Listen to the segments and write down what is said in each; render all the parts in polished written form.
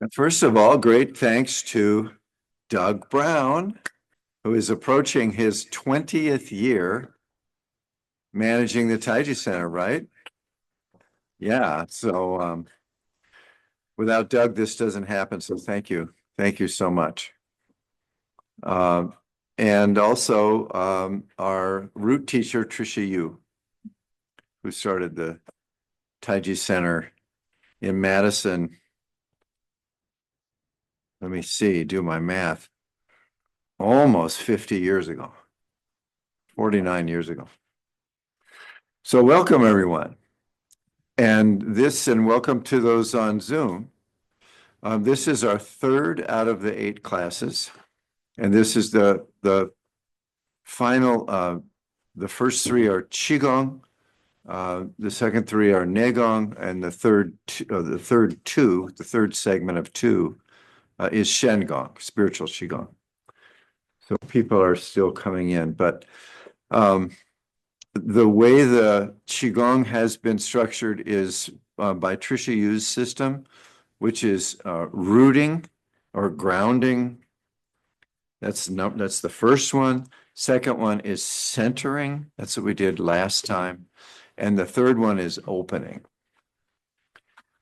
And first of all, great thanks to Doug Brown, who is approaching his 20th year managing the Taiji Center, right? Yeah, so without Doug, this doesn't happen. So thank you. Thank you so much. And also our root teacher, Trisha Yu, who started the Taiji Center in Madison. Let me see, do my math. Almost 50 years ago, 49 years ago. So welcome, everyone. And welcome to those on Zoom. This is our third out of the 8 classes. And this is the final, the first 3 are Qigong, the second 3 are Neigong, and the third segment of 2 is Shengong, spiritual Qigong. So people are still coming in, but the way the Qigong has been structured is by Trisha Yu's system, which is rooting or grounding. That's the first one. Second one is centering. That's what we did last time. And the third one is opening.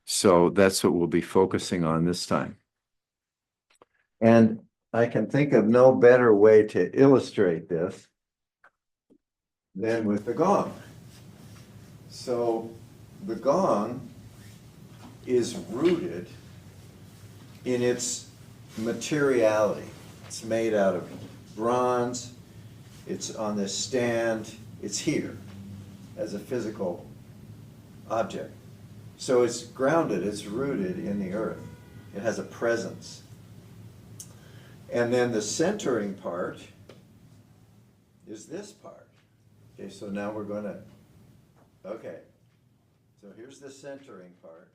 So that's what we'll be focusing on this time. And I can think of no better way to illustrate this than with the gong. So the gong is rooted in its materiality. It's made out of bronze. It's on this stand. It's here as a physical object. So it's grounded, it's rooted in the earth. It has a presence. And then the centering part is this part. Okay, so now we're going to, okay. So here's the centering part.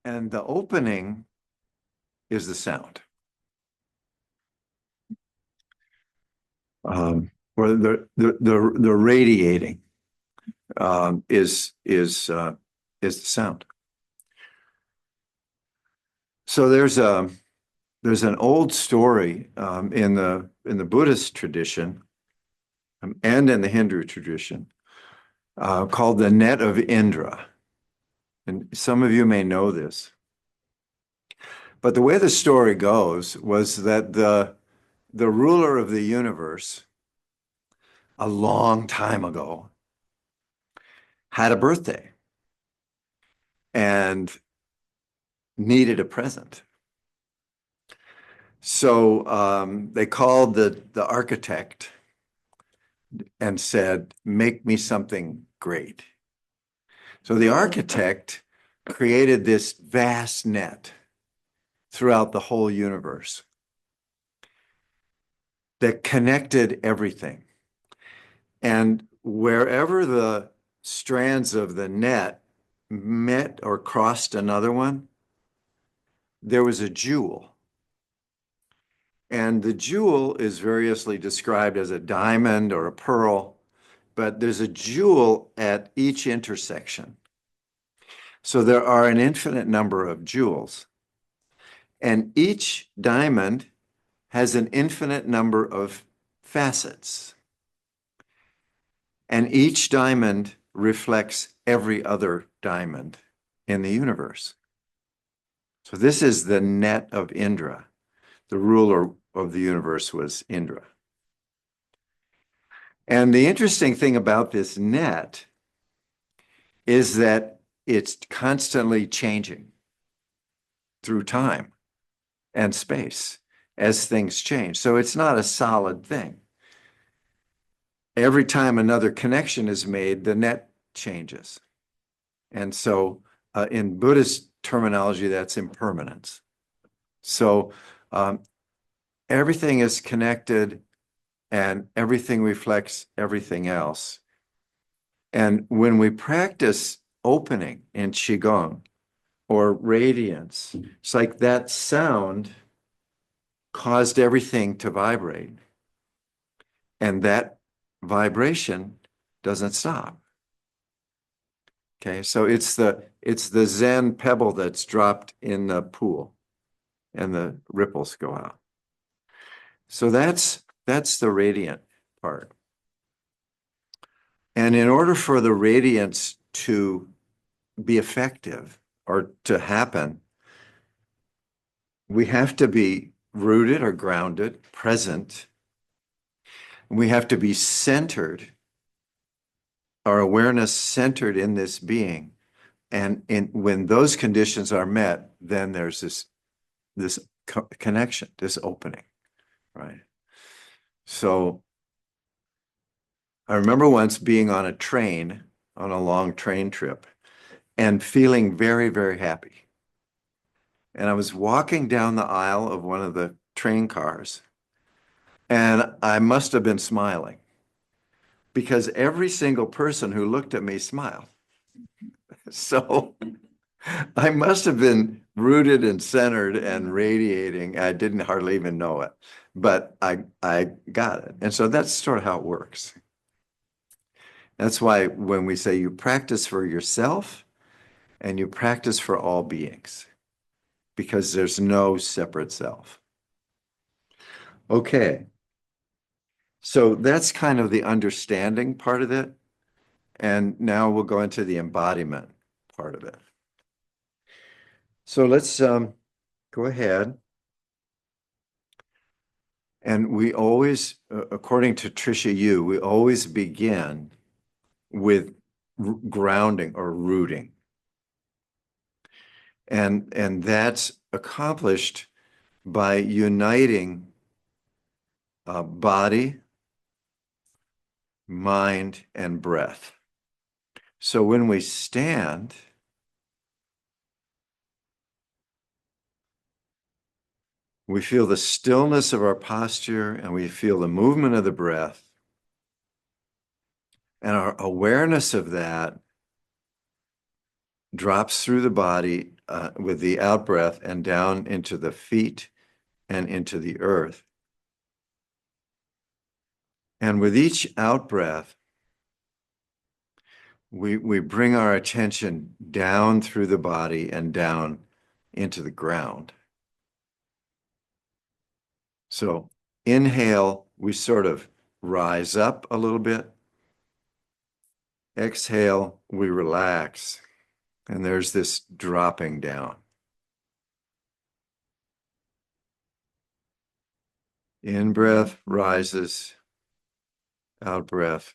And the opening is the sound. Or the radiating is the sound. So there's an old story in the Buddhist tradition and in the Hindu tradition called the net of Indra. And some of you may know this. But the way the story goes was that the ruler of the universe a long time ago had a birthday and needed a present. So they called the architect and said, make me something great. So the architect created this vast net throughout the whole universe that connected everything. And wherever the strands of the net met or crossed another one, there was a jewel. And the jewel is variously described as a diamond or a pearl, but there's a jewel at each intersection. So there are an infinite number of jewels. And each diamond has an infinite number of facets. And each diamond reflects every other diamond in the universe. So this is the net of Indra. The ruler of the universe was Indra. And the interesting thing about this net is that it's constantly changing through time and space as things change. So it's not a solid thing. every time another connection is made, the net changes. And so in Buddhist terminology, that's impermanence. So um, everything is connected and everything reflects everything else. And when we practice opening in Qigong or radiance, it's like that sound caused everything to vibrate. And that vibration doesn't stop. Okay, so it's the Zen pebble that's dropped in the pool and the ripples go out. So that's the radiant part. And in order for the radiance to be effective or to happen, we have to be rooted or grounded, present. We have to be centered, our awareness centered in this being. And when those conditions are met, then there's this connection, this opening, right? So I remember once being on a train, on a long train trip, and feeling very, very happy. And I was walking down the aisle of one of the train cars, and I must have been smiling because every single person who looked at me smiled. So I must have been rooted and centered and radiating. I didn't hardly even know it, but I got it. And so that's sort of how it works. That's why when we say you practice for yourself and you practice for all beings, because there's no separate self. Okay. So that's kind of the understanding part of it. And now we'll go into the embodiment part of it. So let's go ahead. And we always, according to Tricia Yu, we always begin with grounding or rooting. And that's accomplished by uniting body, mind, and breath. So when we stand, we feel the stillness of our posture and we feel the movement of the breath. And our awareness of that drops through the body with the out breath and down into the feet and into the earth. And with each out breath, we bring our attention down through the body and down into the ground. So inhale, we sort of rise up a little bit. Exhale, we relax. And there's this dropping down. In breath rises, out breath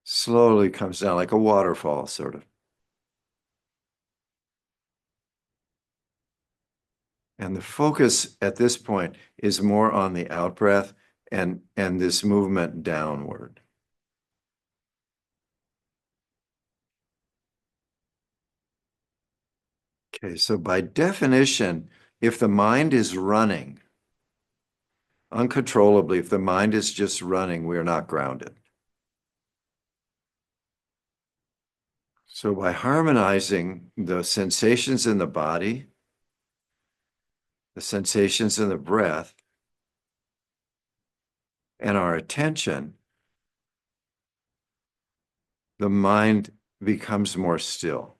slowly comes down like a waterfall, sort of. And the focus at this point is more on the out breath and this movement downward. Okay, so by definition, if the mind is running uncontrollably, if the mind is just running, we are not grounded. So by harmonizing the sensations in the body, the sensations in the breath, and our attention, the mind becomes more still.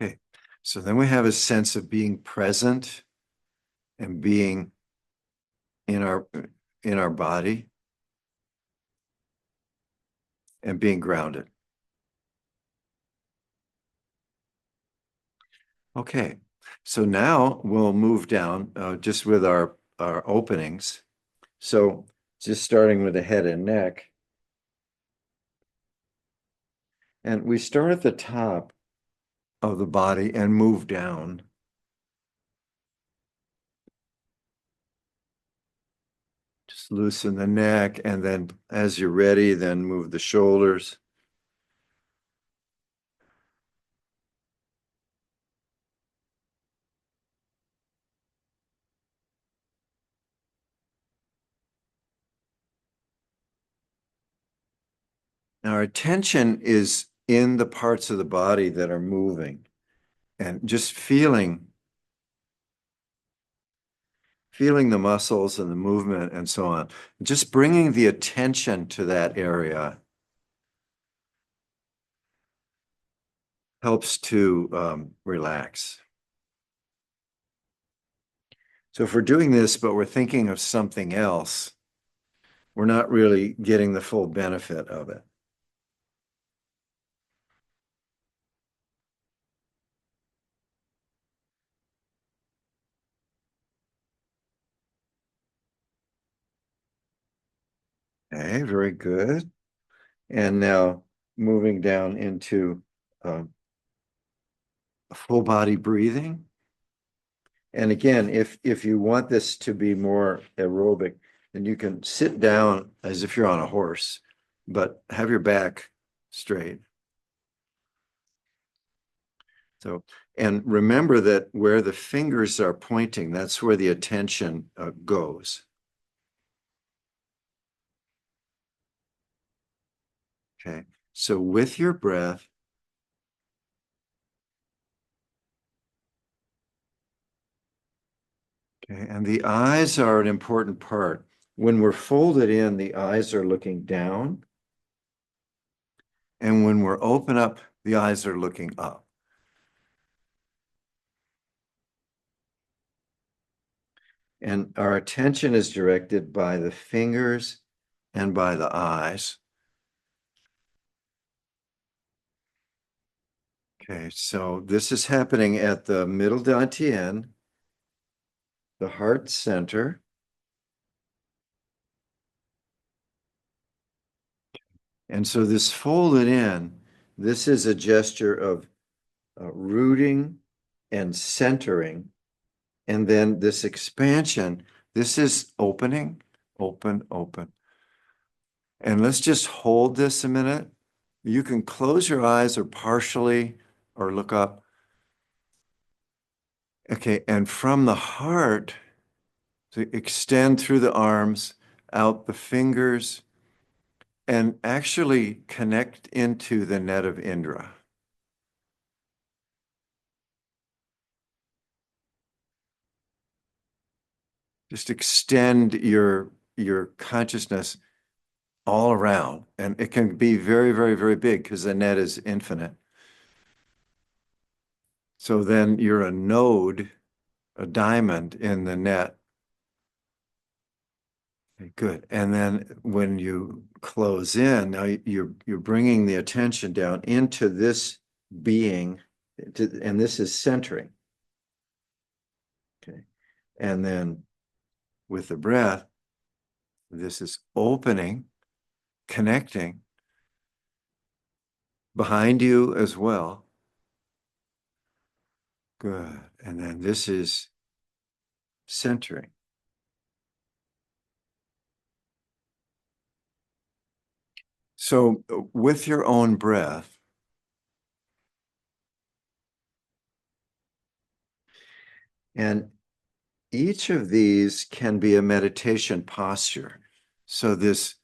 Okay, so then we have a sense of being present and being in our body. and being grounded. Okay, so now we'll move down just with our openings. So just starting with the head and neck. And we start at the top of the body and move down. Just loosen the neck, and then as you're ready, then move the shoulders. Now, our attention is in the parts of the body that are moving and just feeling the muscles and the movement and so on. Just bringing the attention to that area helps to relax. So if we're doing this, but we're thinking of something else, we're not really getting the full benefit of it. Okay, very good. And now moving down into full body breathing. And again, if you want this to be more aerobic, then you can sit down as if you're on a horse, but have your back straight. So, and remember that where the fingers are pointing, that's where the attention goes. Okay. So with your breath, okay, and the eyes are an important part. When we're folded in, the eyes are looking down. And when we're open up, the eyes are looking up. And our attention is directed by the fingers and by the eyes. Okay, so this is happening at the middle dantian, the heart center. And so this folded in, this is a gesture of rooting and centering. And then this expansion, this is opening, open, open. And let's just hold this a minute. You can close your eyes or partially or look up. Okay, and from the heart, to extend through the arms, out the fingers, and actually connect into the net of Indra. Just extend your consciousness all around. And it can be very, very, very big because the net is infinite. So then you're a node, a diamond in the net. Okay, good. And then when you close in, now you're bringing the attention down into this being, and this is centering. Okay. And then with the breath, this is opening, connecting behind you as well. Good. And then this is centering. So with your own breath, and each of these can be a meditation posture. So this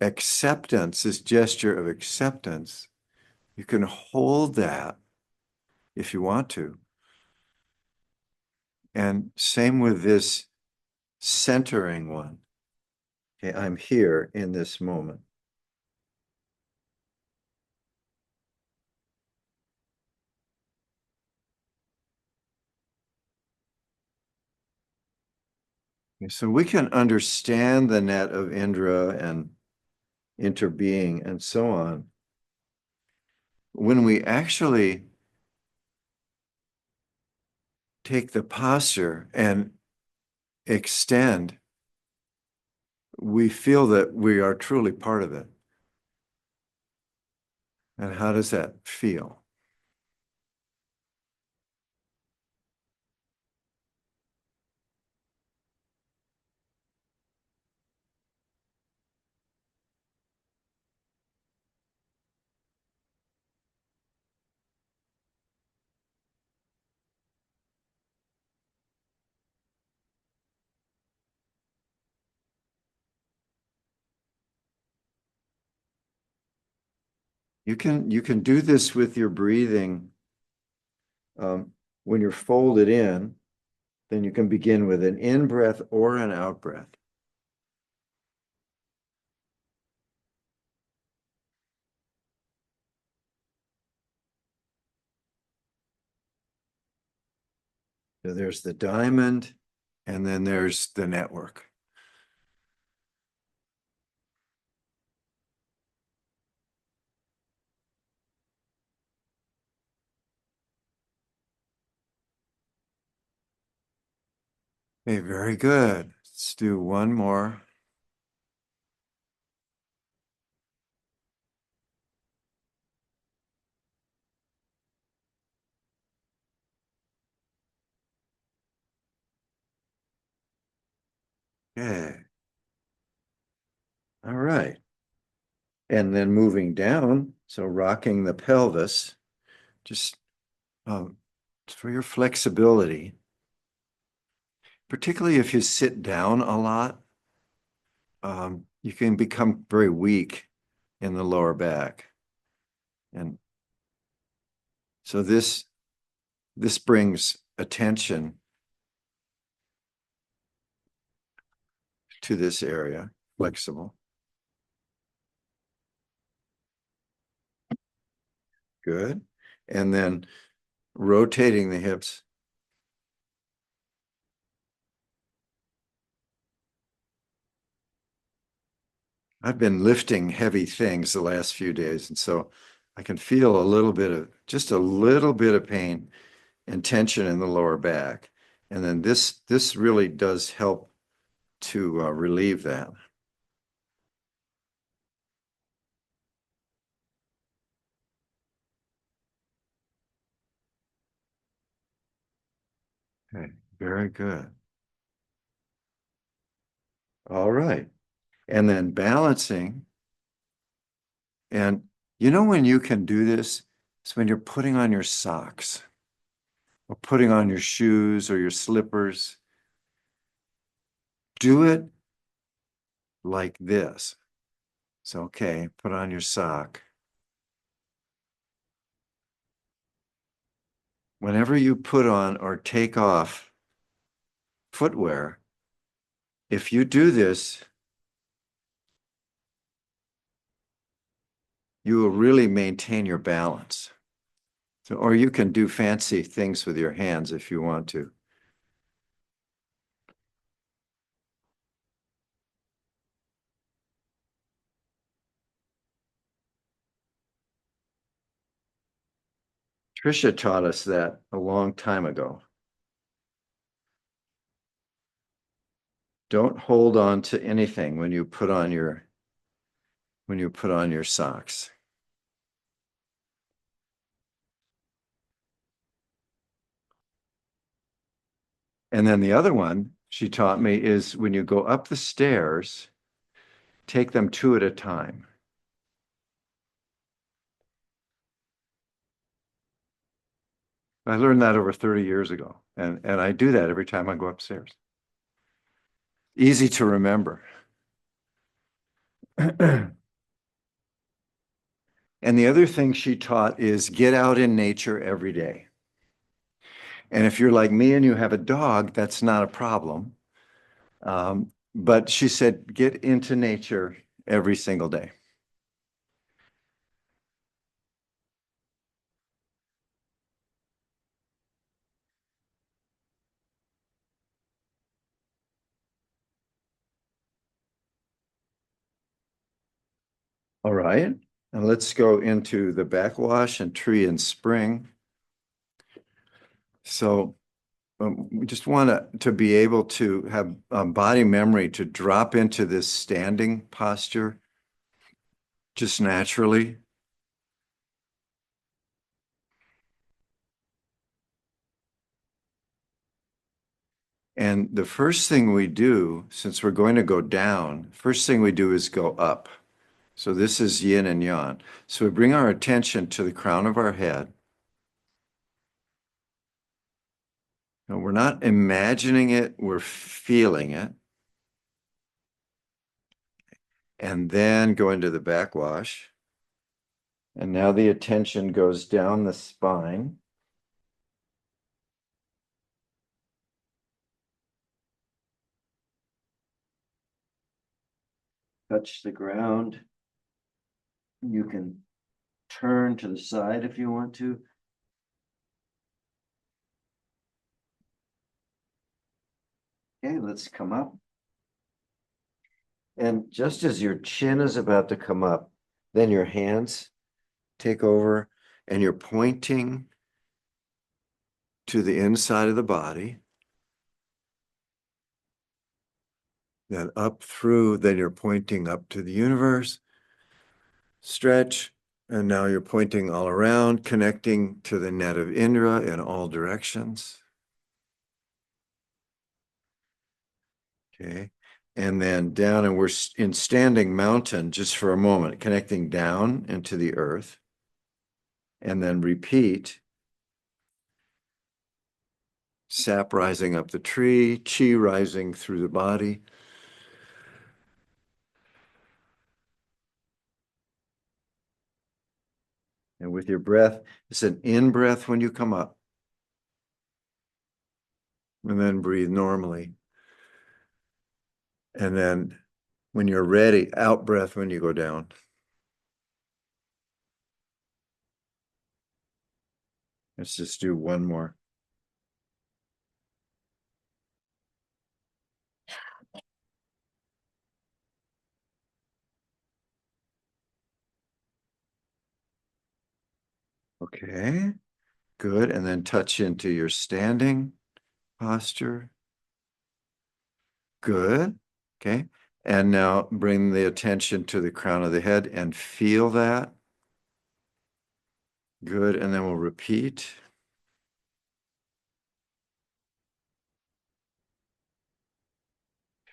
acceptance, this gesture of acceptance, you can hold that if you want to. And same with this centering one. Okay, I'm here in this moment. Okay, so we can understand the net of Indra and interbeing, and so on. When we actually take the posture and extend, we feel that we are truly part of it. And how does that feel? You can do this with your breathing. When you're folded in, then you can begin with an in breath or an out breath. So there's the diamond, and then there's the network. Okay, very good. Let's do one more. Okay. All right. And then moving down, so rocking the pelvis, just for your flexibility, particularly if you sit down a lot, you can become very weak in the lower back. And so this brings attention to this area, flexible. Good. And then rotating the hips. I've been lifting heavy things the last few days, and so I can feel just a little bit of pain and tension in the lower back. And then this really does help to relieve that. Okay, very good. All right. And then balancing. And you know when you can do this? It's when you're putting on your socks or putting on your shoes or your slippers. Do it like this. So, okay, put on your sock. Whenever you put on or take off footwear, if you do this, you will really maintain your balance. So, or you can do fancy things with your hands if you want to. Trisha taught us that a long time ago. Don't hold on to anything when you put on your socks. And then the other one she taught me is when you go up the stairs, take them two at a time. I learned that over 30 years ago, and I do that every time I go upstairs. Easy to remember. And the other thing she taught is get out in nature every day. And if you're like me and you have a dog, that's not a problem. But she said, get into nature every single day. All right, and let's go into the backwash and tree and spring. So we just want to be able to have body memory to drop into this standing posture just naturally. And the first thing we do, since we're going to go down, first thing we do is go up. So this is yin and yang. So we bring our attention to the crown of our head. And we're not imagining it, we're feeling it. And then go into the backwash. And now the attention goes down the spine. Touch the ground. You can turn to the side if you want to. Okay, let's come up. And just as your chin is about to come up, then your hands take over and you're pointing to the inside of the body. Then up through, then you're pointing up to the universe. Stretch, and now you're pointing all around, connecting to the net of Indra in all directions. Okay, and then down, and we're in standing mountain just for a moment, connecting down into the earth. And then repeat. Sap rising up the tree, chi rising through the body. And with your breath, it's an in breath when you come up. And then breathe normally. And then when you're ready, out breath when you go down. Let's just do one more. Okay, good. And then touch into your standing posture. Good. Okay. And now bring the attention to the crown of the head and feel that. Good. And then we'll repeat.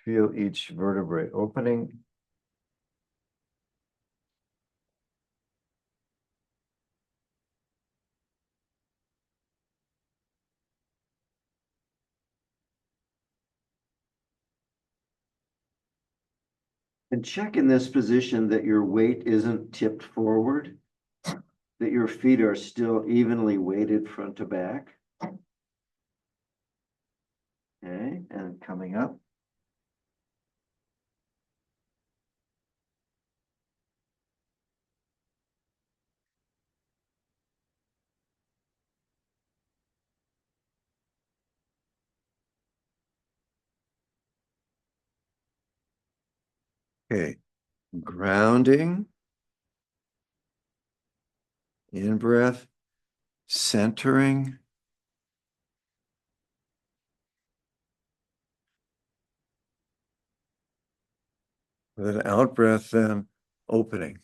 Feel each vertebrae opening. And check in this position that your weight isn't tipped forward, that your feet are still evenly weighted front to back. Okay, and coming up. Okay, grounding, in breath, centering. With an out breath, then opening.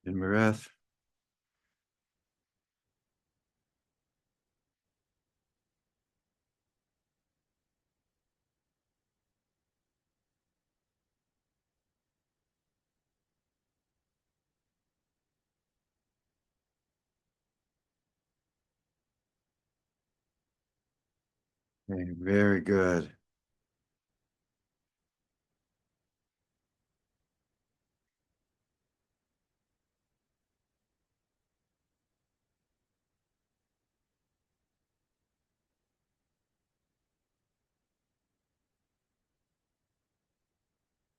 In breath. Okay, very good.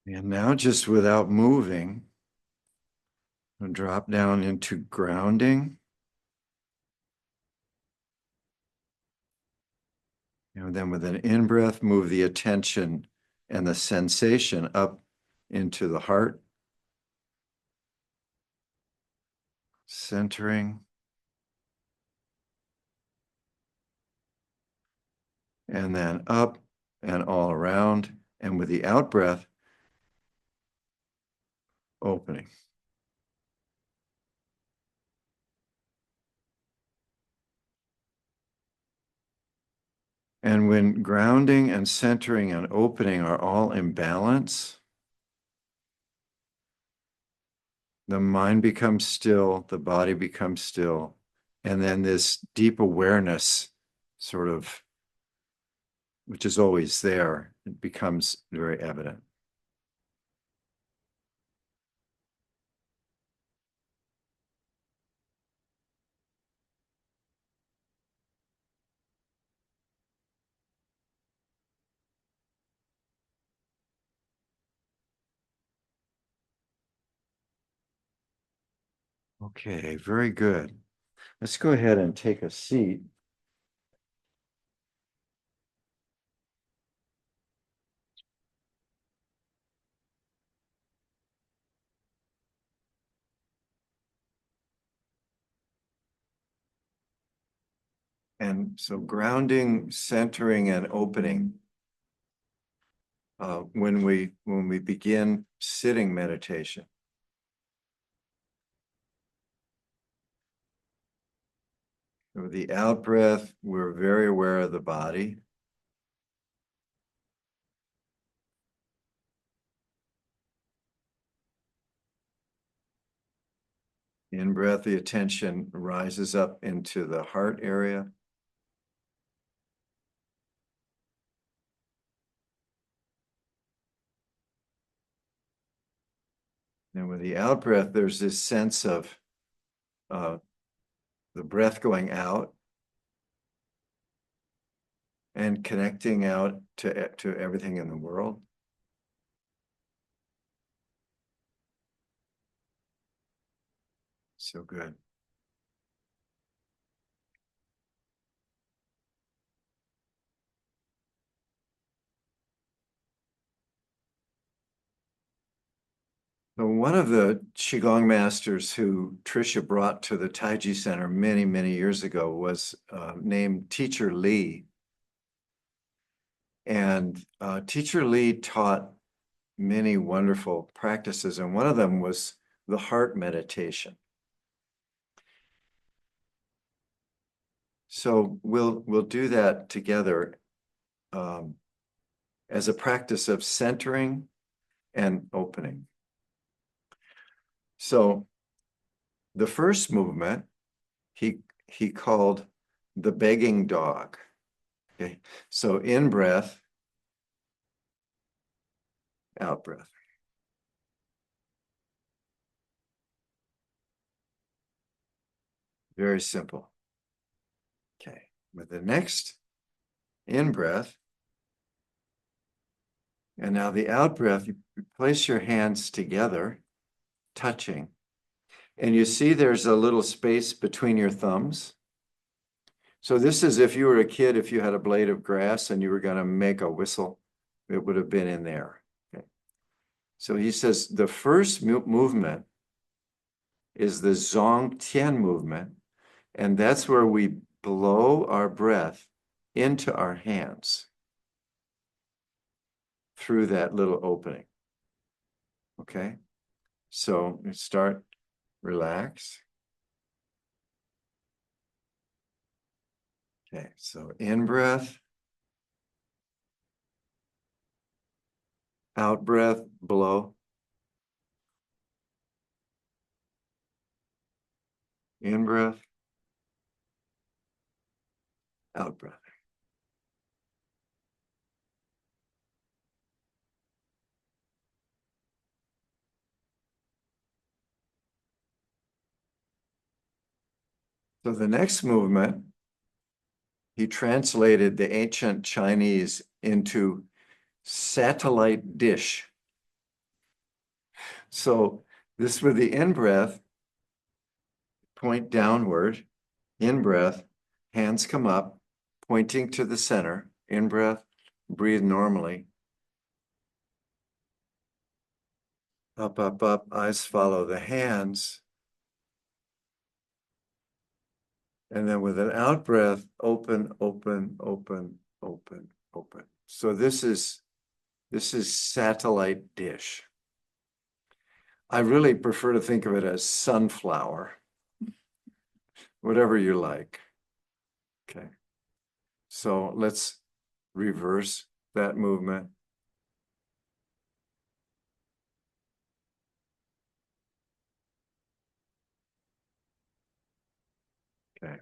And now just without moving, we'll drop down into grounding. And then with an in-breath, move the attention and the sensation up into the heart, centering. And then up and all around. And with the out-breath, opening. And when grounding and centering and opening are all in balance, the mind becomes still, the body becomes still, and then this deep awareness sort of, which is always there, it becomes very evident. Okay, very good. Let's go ahead and take a seat. And so grounding, centering, and opening. When we begin sitting meditation. With the out breath, we're very aware of the body. In breath, the attention rises up into the heart area. And with the out breath, there's this sense of the breath going out and connecting out to everything in the world. So good. So one of the Qigong masters who Tricia brought to the Taiji Center many, many years ago was named Teacher Lee. And Teacher Lee taught many wonderful practices, and one of them was the heart meditation. So we'll do that together as a practice of centering and opening. So the first movement he called the begging dog. Okay, so in breath, out breath. Very simple. Okay, with the next in breath, and now the out breath, you place your hands together, touching, and you see there's a little space between your thumbs. So this is if you were a kid, if you had a blade of grass and you were going to make a whistle, it would have been in there. Okay. So he says the first movement is the Zong Tian movement, and that's where we blow our breath into our hands through that little opening. Okay, so we start, relax. Okay, so in breath, out breath, blow. In breath, out breath. So the next movement, he translated the ancient Chinese into satellite dish. So this with the in breath, point downward, in breath, hands come up, pointing to the center, in-breath, breathe normally. Up, up, up, eyes follow the hands. And then with an out-breath, open, open, open, open, open. So this is satellite dish. I really prefer to think of it as sunflower, whatever you like. Okay. So let's reverse that movement. Okay.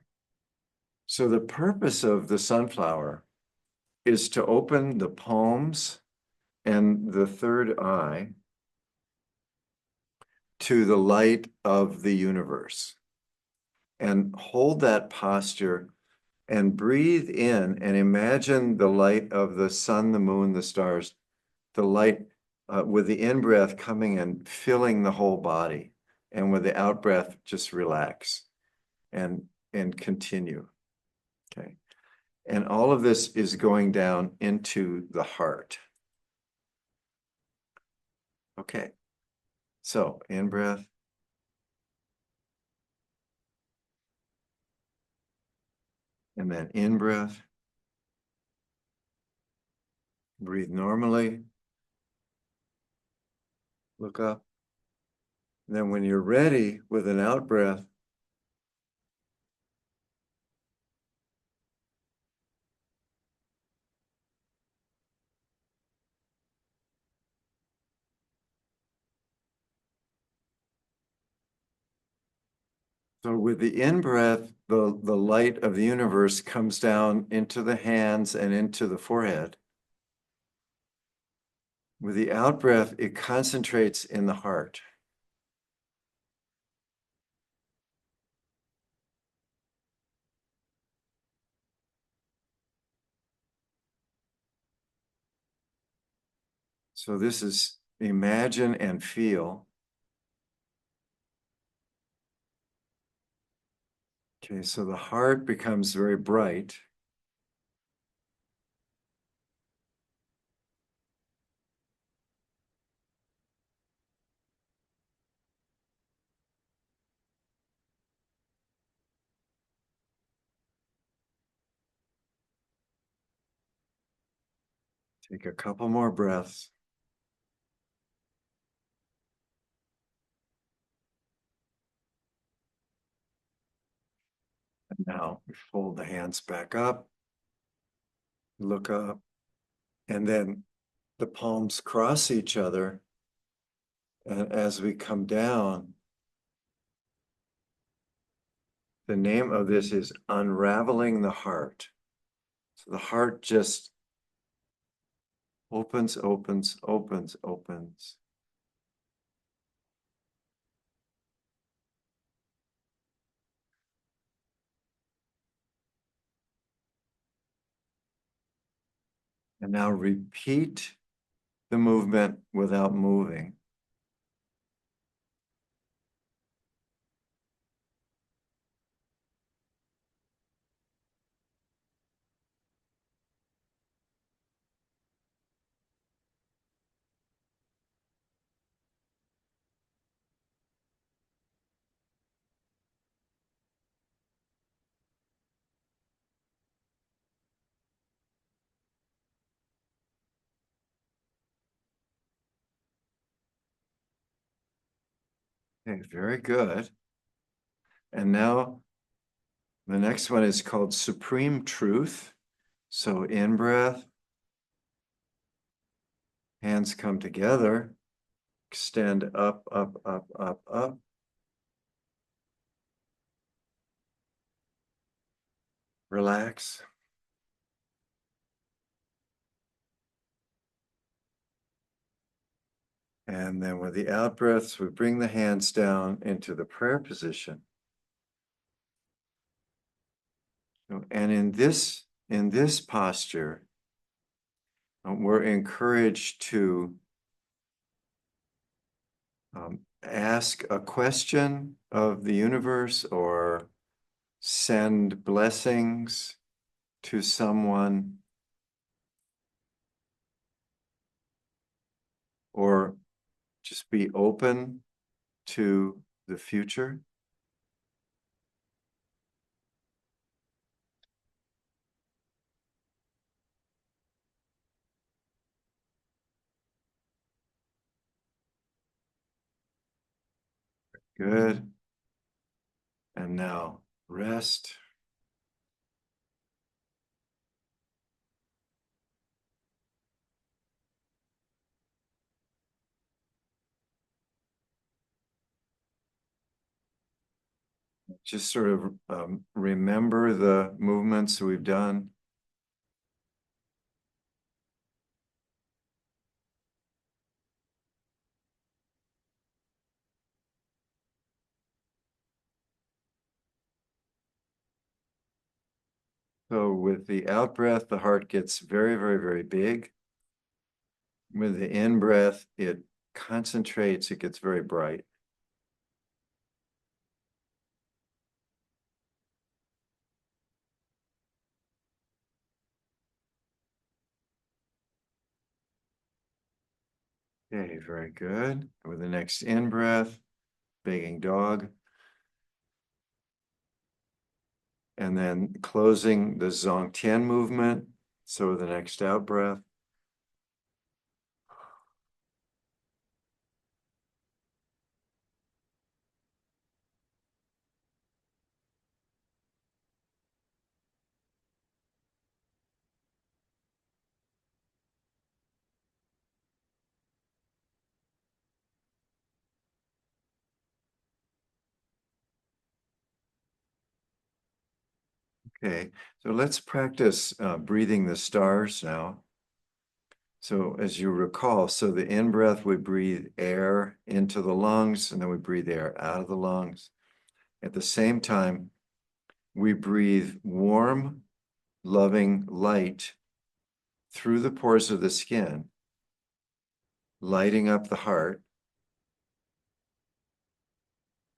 So the purpose of the sunflower is to open the palms and the third eye to the light of the universe. And hold that posture and breathe in and imagine the light of the sun, the moon, the stars, the light with the in-breath coming and filling the whole body. And with the out-breath, just relax and continue. Okay. And all of this is going down into the heart. Okay. So in-breath. And then in-breath. Breathe normally. Look up. And then when you're ready with an out-breath, so with the in-breath, the light of the universe comes down into the hands and into the forehead. With the out-breath, it concentrates in the heart. So this is imagine and feel. Okay, so the heart becomes very bright. Take a couple more breaths. And now we fold the hands back up, look up, and then the palms cross each other. And as we come down, the name of this is unraveling the heart. So the heart just opens, opens, opens, opens. And now repeat the movement without moving. Okay, very good. And now the next one is called Supreme Truth. So in breath, hands come together, extend up, up, up, up, up. Relax. And then with the out breaths, we bring the hands down into the prayer position. And in this posture, we're encouraged to ask a question of the universe or send blessings to someone or just be open to the future. Good. And now rest. Just sort of remember the movements we've done. So with the out breath, the heart gets very, very, very big. With the in breath, it concentrates, it gets very bright. Okay, very good. With the next in breath, begging dog. And then closing the Zongtian movement. So with the next out breath. Okay, so let's practice breathing the stars now. So as you recall, so the in breath, we breathe air into the lungs, and then we breathe air out of the lungs. At the same time, we breathe warm, loving light through the pores of the skin, lighting up the heart.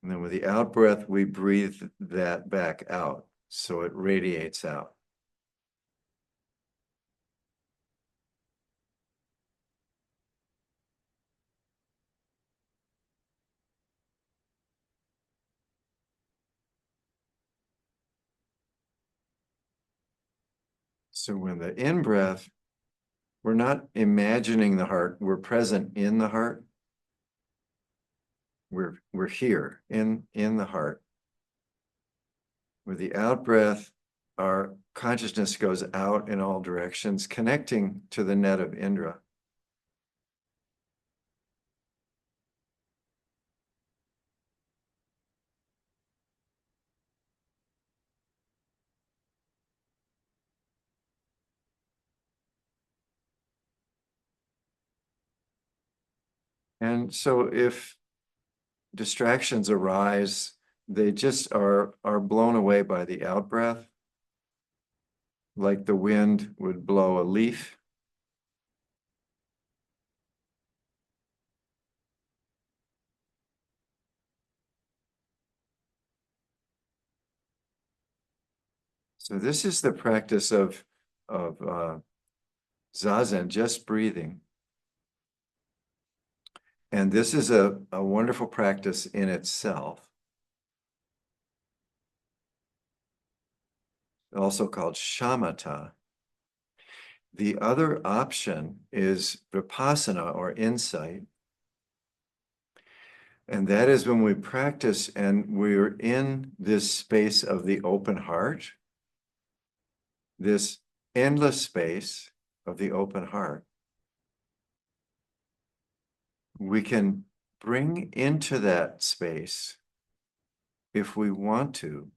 And then with the out breath, we breathe that back out, so it radiates out. So when the in breath, we're not imagining the heart, we're present in the heart. We're here in the heart. With the out breath, our consciousness goes out in all directions, connecting to the net of Indra. And so if distractions arise, they just are blown away by the out breath, like the wind would blow a leaf. So this is the practice of zazen, just breathing. And this is a wonderful practice in itself, also called shamatha. The other option is vipassana, or insight. And that is when we practice and we're in this space of the open heart, this endless space of the open heart. We can bring into that space, if we want to,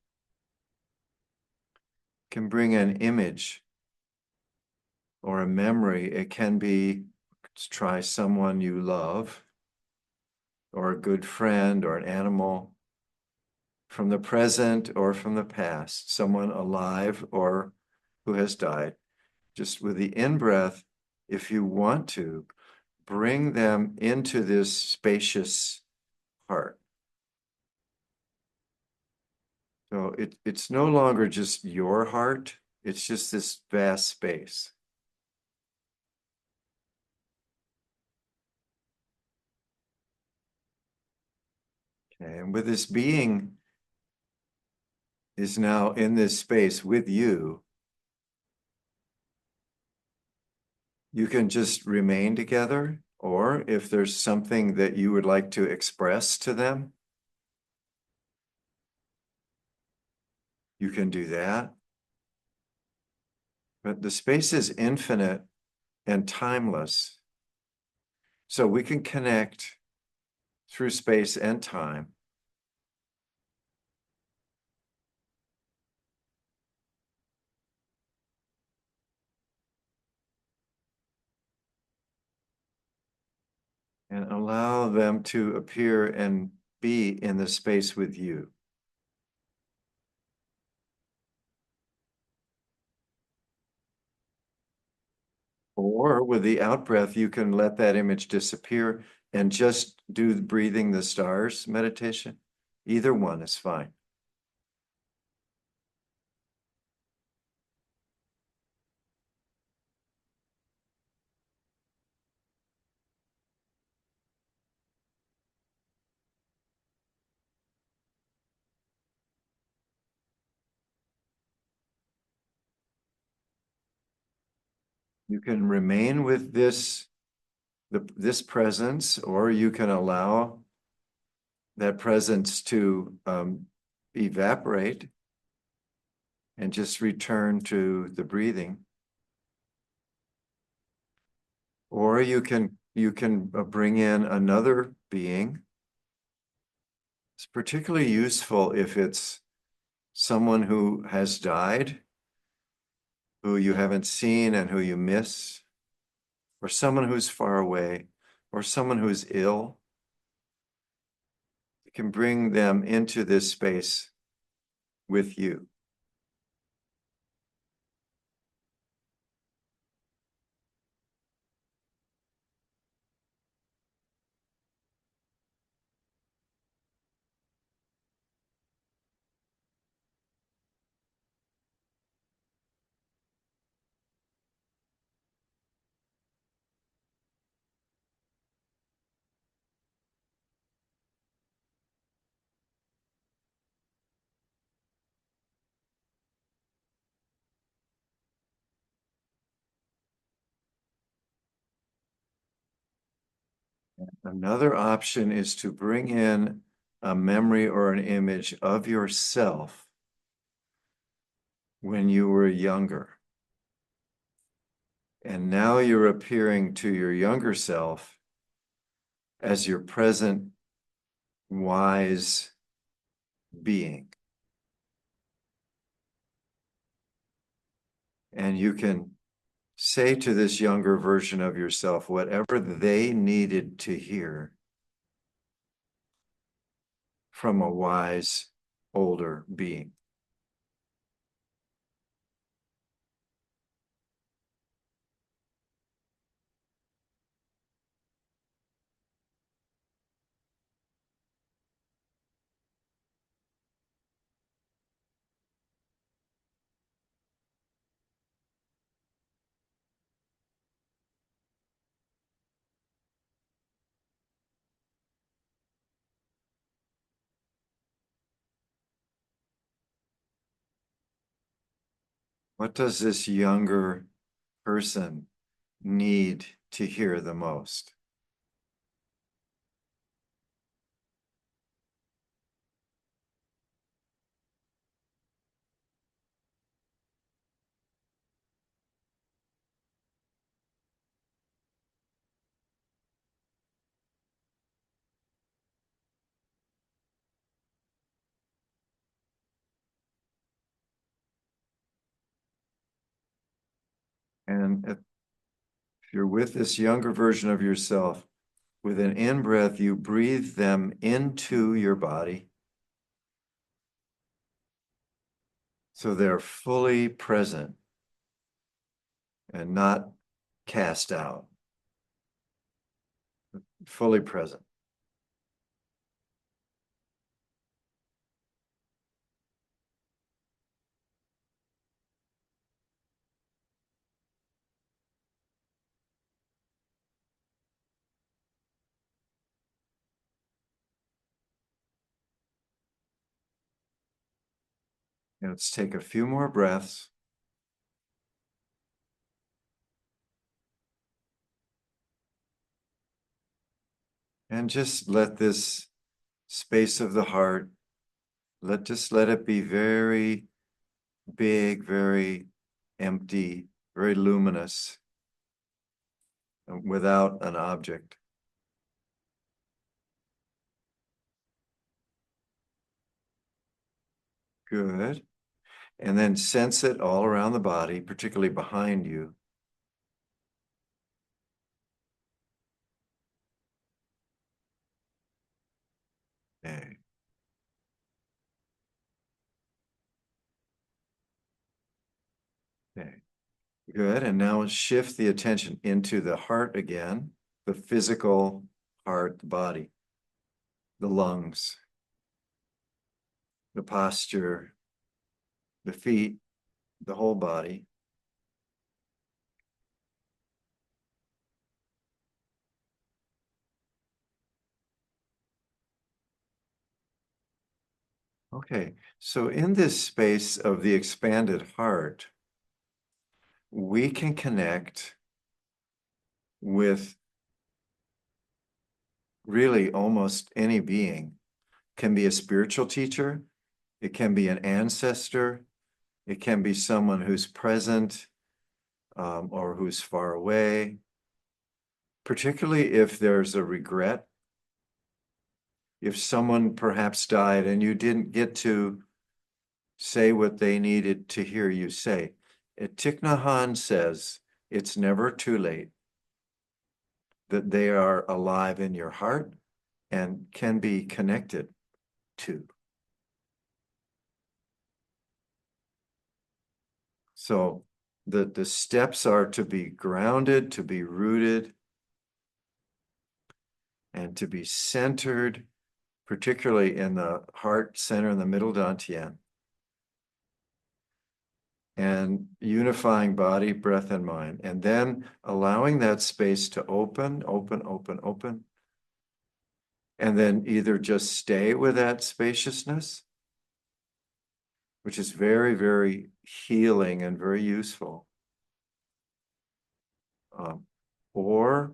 can bring an image or a memory. It can be, try someone you love, or a good friend, or an animal from the present or from the past, someone alive or who has died. Just with the in-breath, if you want to, bring them into this spacious heart. So it's no longer just your heart, it's just this vast space. And with this being is now in this space with you, you can just remain together, or if there's something that you would like to express to them, you can do that. But the space is infinite and timeless. So we can connect through space and time. And allow them to appear and be in the space with you. Or with the out breath, you can let that image disappear and just do the breathing the stars meditation. Either one is fine. You can remain with this presence, or you can allow that presence to evaporate and just return to the breathing. Or you can bring in another being. It's particularly useful if it's someone who has died, who you haven't seen and who you miss, or someone who's far away, or someone who's ill. You can bring them into this space with you. Another option is to bring in a memory or an image of yourself when you were younger. And now you're appearing to your younger self as your present wise being. And you can say to this younger version of yourself whatever they needed to hear from a wise older being. What does this younger person need to hear the most? And if you're with this younger version of yourself, with an in-breath, you breathe them into your body so they're fully present and not cast out, fully present. Let's take a few more breaths. And just let this space of the heart, just let it be very big, very empty, very luminous, without an object. Good. And then sense it all around the body, particularly behind you. Okay. Okay. Good. And now shift the attention into the heart again, the physical heart, the body, the lungs, the posture, the feet, the whole body. Okay, so in this space of the expanded heart, we can connect with really almost any being. Can be a spiritual teacher, it can be an ancestor, it can be someone who's present or who's far away, particularly if there's a regret. If someone perhaps died and you didn't get to say what they needed to hear you say. Thich Nhat Hanh says it's never too late, that they are alive in your heart and can be connected to. So the steps are to be grounded, to be rooted, and to be centered, particularly in the heart center in the middle dantian. And unifying body, breath, and mind. And then allowing that space to open, open, open, open. And then either just stay with that spaciousness, which is very, very healing and very useful, or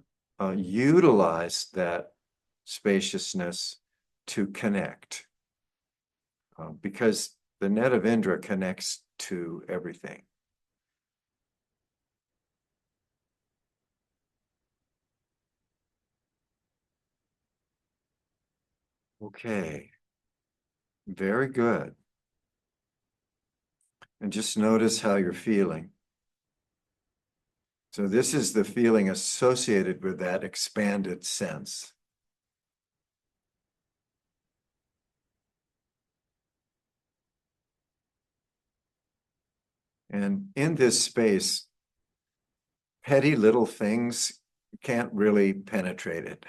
utilize that spaciousness to connect, because the net of Indra connects to everything. Okay, very good. And just notice how you're feeling. So this is the feeling associated with that expanded sense. And in this space, petty little things can't really penetrate it.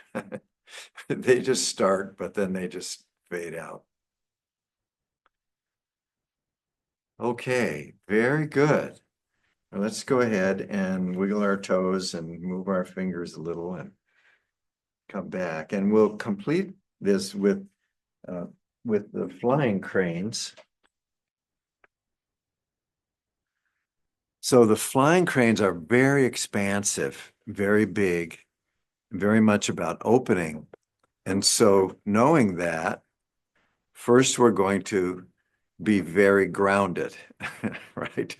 They just start, but then they just fade out. Okay, very good. Now let's go ahead and wiggle our toes and move our fingers a little and come back. And we'll complete this with the flying cranes. So the flying cranes are very expansive, very big, very much about opening. And so knowing that, first we're going to be very grounded, right?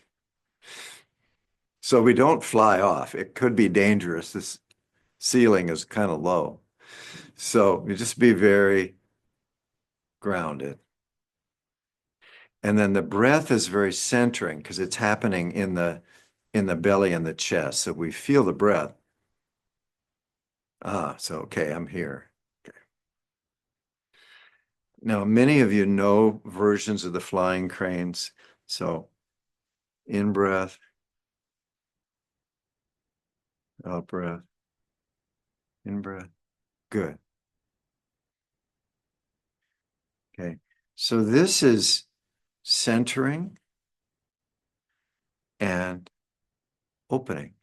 So we don't fly off. It could be dangerous. This ceiling is kind of low. So you just be very grounded. And then the breath is very centering because it's happening in the belly and the chest. So we feel the breath. So okay, I'm here. Okay. Now, many of you know versions of the flying cranes. So in breath, out breath, in breath. Good. Okay. So this is centering and opening.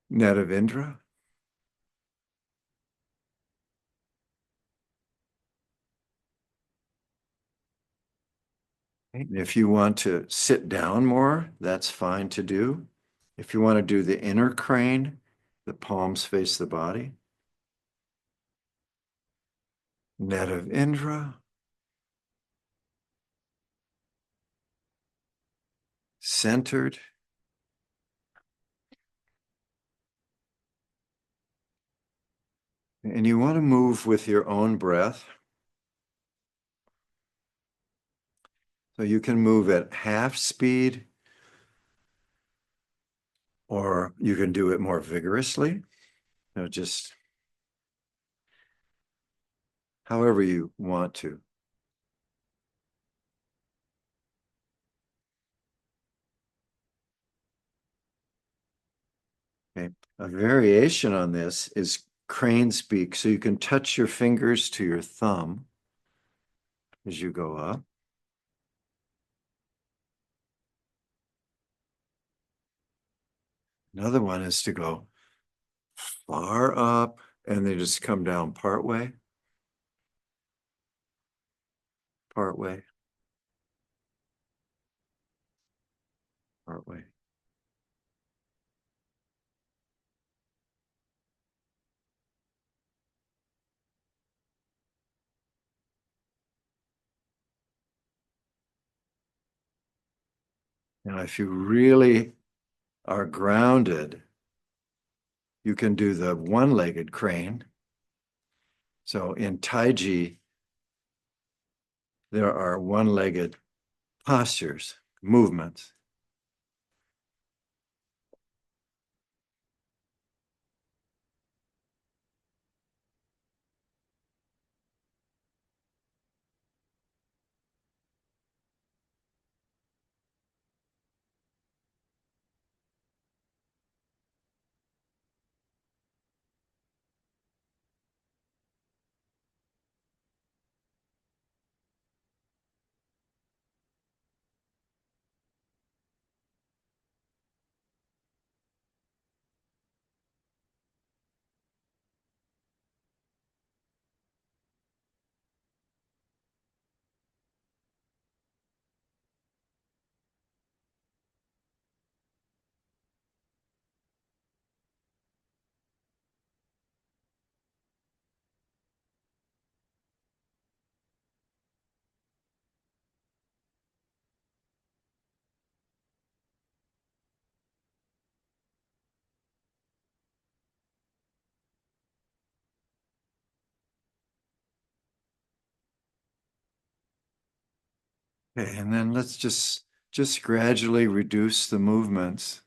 Net of Indra. If you want to sit down more, that's fine to do. If you want to do the inner crane, the palms face the body. Net of Indra. Centered. And you want to move with your own breath. So you can move at half speed, or you can do it more vigorously. Just however you want to. Okay. A variation on this is crane speak. So you can touch your fingers to your thumb as you go up. Another one is to go far up and then just come down part way, part way, part way. Now, if you really are grounded, you can do the one-legged crane. So in Taiji, there are one-legged postures, movements. Okay, and then let's just gradually reduce the movements.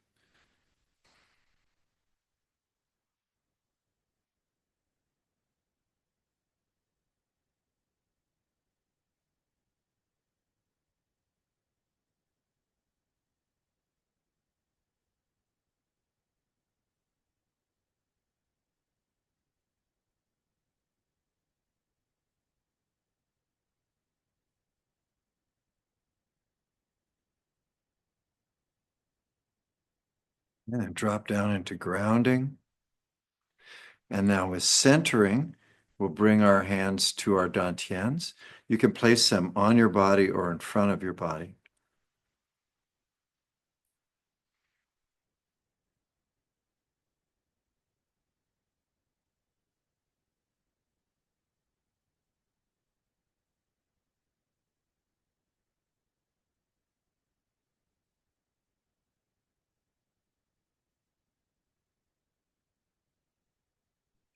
And then drop down into grounding. And now with centering, we'll bring our hands to our dantians. You can place them on your body or in front of your body.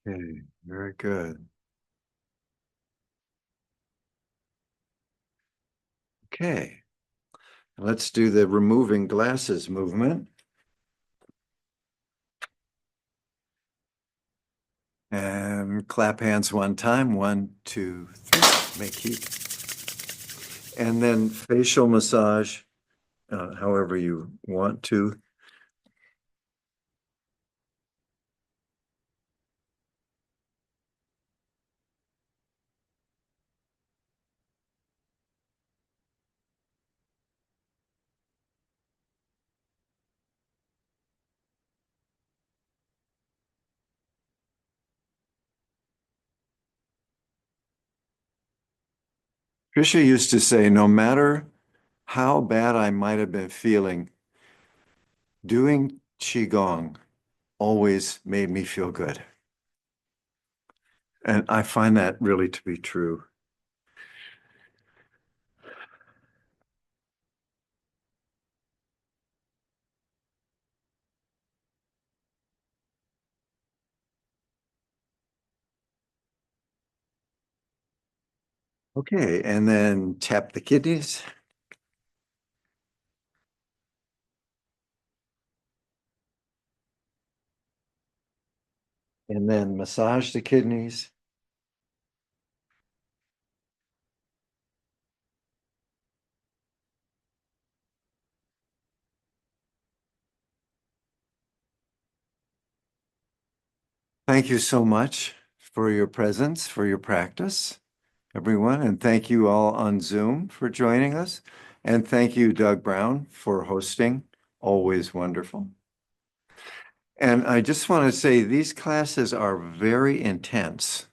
Okay, very good. Okay, let's do the removing glasses movement. And clap hands one time. 1, 2, 3. Make heat. And then facial massage, however you want to. Trisha used to say, no matter how bad I might have been feeling, doing Qigong always made me feel good. And I find that really to be true. Okay, and then tap the kidneys. And then massage the kidneys. Thank you so much for your presence, for your practice, everyone. And thank you all on Zoom for joining us. And thank you, Doug Brown, for hosting. Always wonderful. And I just want to say these classes are very intense.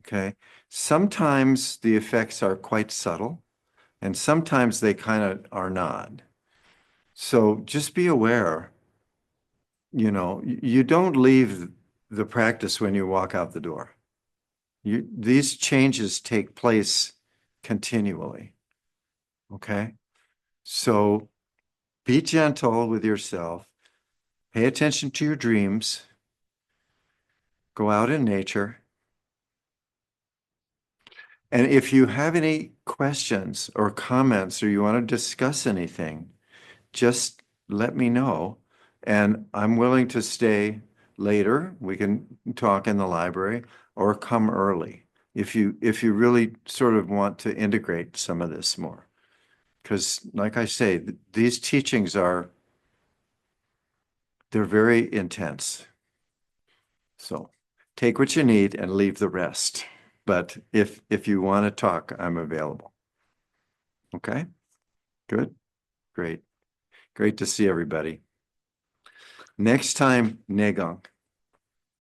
Okay. Sometimes the effects are quite subtle, and sometimes they kind of are not. So just be aware, you don't leave the practice when you walk out the door. These changes take place continually. Okay. So be gentle with yourself. Pay attention to your dreams. Go out in nature. And if you have any questions or comments or you want to discuss anything, just let me know. And I'm willing to stay later. We can talk in the library or come early if you really sort of want to integrate some of this more. Because like I say, these teachings they're very intense. So take what you need and leave the rest. But if you want to talk, I'm available. Okay? Good. Great. Great to see everybody. Next time, Neigong.